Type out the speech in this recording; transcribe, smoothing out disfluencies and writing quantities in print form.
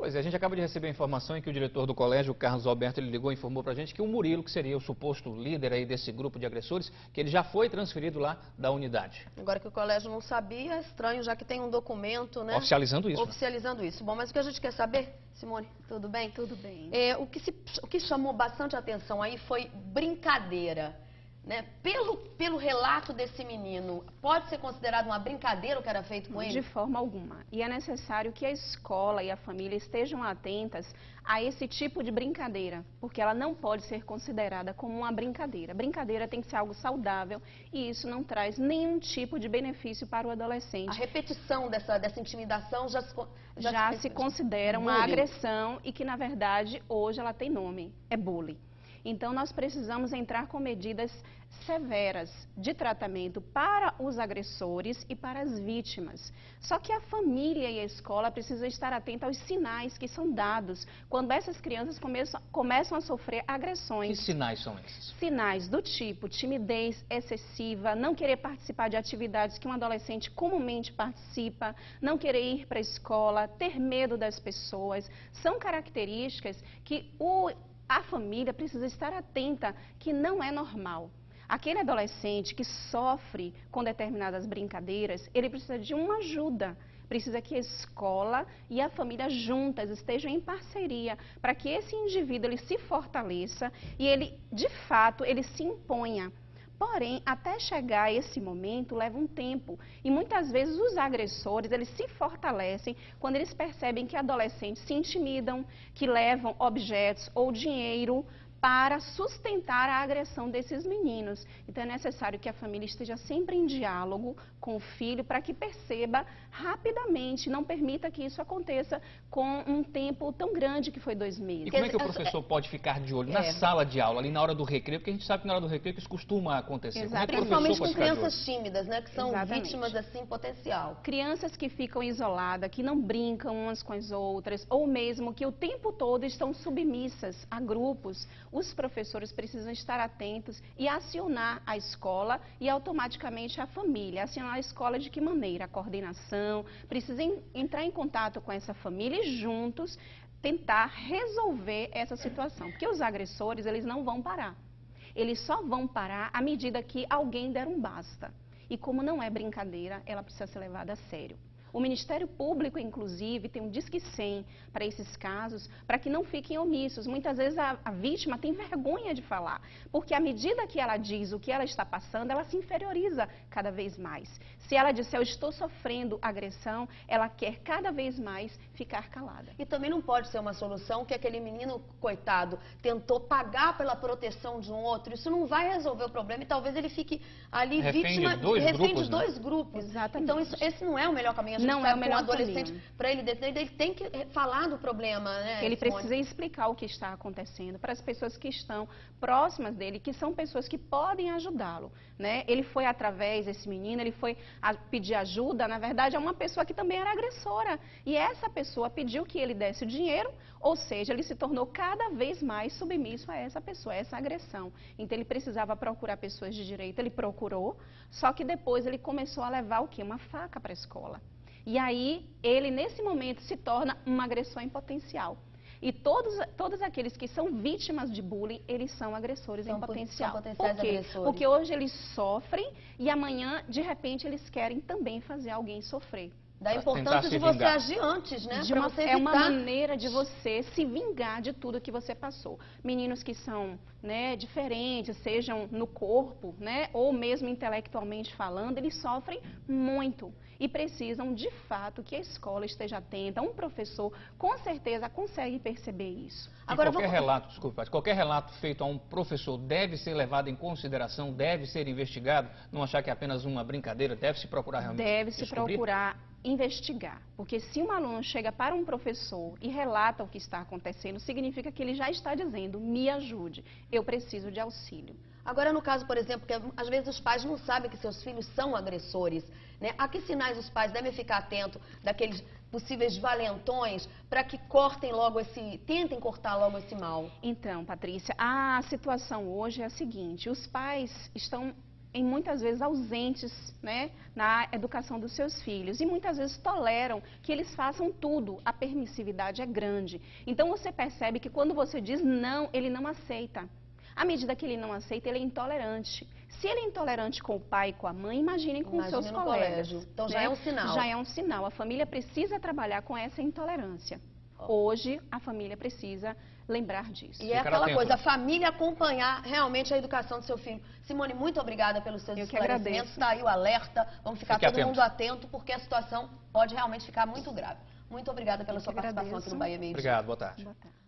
Pois é, a gente acaba de receber a informação em que o diretor do colégio, Carlos Alberto, ele ligou e informou pra gente que o Murilo, que seria o suposto líder aí desse grupo de agressores, que ele já foi transferido lá da unidade. Agora que o colégio não sabia, é estranho, já que tem um documento, né? Oficializando isso. Oficializando isso. Bom, mas o que a gente quer saber, Simone, tudo bem? Tudo bem. O que chamou bastante atenção aí foi brincadeira. Né? Pelo relato desse menino, pode ser considerado uma brincadeira o que era feito com ele? De forma alguma. E é necessário que a escola e a família estejam atentas a esse tipo de brincadeira, porque ela não pode ser considerada como uma brincadeira. Brincadeira tem que ser algo saudável e isso não traz nenhum tipo de benefício para o adolescente. A repetição dessa intimidação já se considera uma agressão e que, na verdade, hoje ela tem nome, é bullying. Então, nós precisamos entrar com medidas severas de tratamento para os agressores e para as vítimas. Só que a família e a escola precisam estar atentas aos sinais que são dados quando essas crianças começam a sofrer agressões. Que sinais são esses? Sinais do tipo timidez excessiva, não querer participar de atividades que um adolescente comumente participa, não querer ir para a escola, ter medo das pessoas. São características que a família precisa estar atenta que não é normal. Aquele adolescente que sofre com determinadas brincadeiras, ele precisa de uma ajuda. Precisa que a escola e a família juntas estejam em parceria para que esse indivíduo ele se fortaleça e ele, de fato, ele se imponha. Porém, até chegar a esse momento, leva um tempo. E muitas vezes os agressores, eles se fortalecem quando eles percebem que adolescentes se intimidam, que levam objetos ou dinheiro para sustentar a agressão desses meninos. Então é necessário que a família esteja sempre em diálogo com o filho para que perceba rapidamente, não permita que isso aconteça com um tempo tão grande que foi 2 meses. E como é que o professor pode ficar de olho na sala de aula, ali na hora do recreio? Porque a gente sabe que na hora do recreio isso costuma acontecer. Exatamente. Principalmente com crianças tímidas, né? Que são vítimas assim potencial. Crianças que ficam isoladas, que não brincam umas com as outras, ou mesmo que o tempo todo estão submissas a grupos. Os professores precisam estar atentos e acionar a escola e automaticamente a família. Acionar a escola de que maneira? A coordenação, precisa entrar em contato com essa família e juntos tentar resolver essa situação. Porque os agressores, eles não vão parar. Eles só vão parar à medida que alguém der um basta. E como não é brincadeira, ela precisa ser levada a sério. O Ministério Público, inclusive, tem um Disque 100 para esses casos, para que não fiquem omissos. Muitas vezes a vítima tem vergonha de falar, porque à medida que ela diz o que ela está passando, ela se inferioriza cada vez mais. Se ela disser, eu estou sofrendo agressão, ela quer cada vez mais ficar calada. E também não pode ser uma solução que aquele menino, coitado, tentou pagar pela proteção de um outro. Isso não vai resolver o problema e talvez ele fique ali vítima, refém de dois grupos. Exatamente. Então esse não é o melhor caminho. Não é o melhor adolescente, para ele detender, ele tem que falar do problema, né? Ele precisa explicar o que está acontecendo para as pessoas que estão próximas dele, que são pessoas que podem ajudá-lo, né? Ele foi através desse menino, ele foi pedir ajuda, na verdade é uma pessoa que também era agressora. E essa pessoa pediu que ele desse o dinheiro, ou seja, ele se tornou cada vez mais submisso a essa pessoa, a essa agressão. Então ele precisava procurar pessoas de direito, ele procurou, só que depois ele começou a levar o quê? Uma faca para a escola. E aí, ele, nesse momento, se torna um agressor em potencial. E todos aqueles que são vítimas de bullying, eles são agressores em potencial. São potenciais agressores. Porque hoje eles sofrem e amanhã, de repente, eles querem também fazer alguém sofrer. Da importância de você agir antes, né? É uma maneira de você se vingar de tudo que você passou. Meninos que são, né, diferentes, sejam no corpo, né, ou mesmo intelectualmente falando, eles sofrem muito e precisam, de fato, que a escola esteja atenta. Um professor, com certeza, consegue perceber isso. Agora, qualquer relato feito a um professor deve ser levado em consideração, deve ser investigado, não achar que é apenas uma brincadeira, deve se procurar realmente Deve-se procurar investigar, porque se um aluno chega para um professor e relata o que está acontecendo, significa que ele já está dizendo, me ajude, eu preciso de auxílio. Agora, no caso, por exemplo, que às vezes os pais não sabem que seus filhos são agressores, né? A que sinais os pais devem ficar atentos daqueles possíveis valentões para que tentem cortar logo esse mal? Então, Patrícia, a situação hoje é a seguinte, os pais estão em muitas vezes ausentes, né, na educação dos seus filhos e muitas vezes toleram que eles façam tudo. A permissividade é grande. Então você percebe que quando você diz não, ele não aceita. À medida que ele não aceita, ele é intolerante. Se ele é intolerante com o pai e com a mãe, imaginem com os seus colegas. Colégio. Então né? já é um sinal. Já é um sinal. A família precisa trabalhar com essa intolerância. Hoje, a família precisa lembrar disso. E é aquela coisa, a família acompanhar realmente a educação do seu filho. Simone, muito obrigada pelos seus esclarecimentos. Está aí o alerta. Vamos ficar todo mundo atento, porque a situação pode realmente ficar muito grave. Muito obrigada pela sua participação aqui no Bahia Meio Dia. Obrigado, boa tarde. Boa tarde.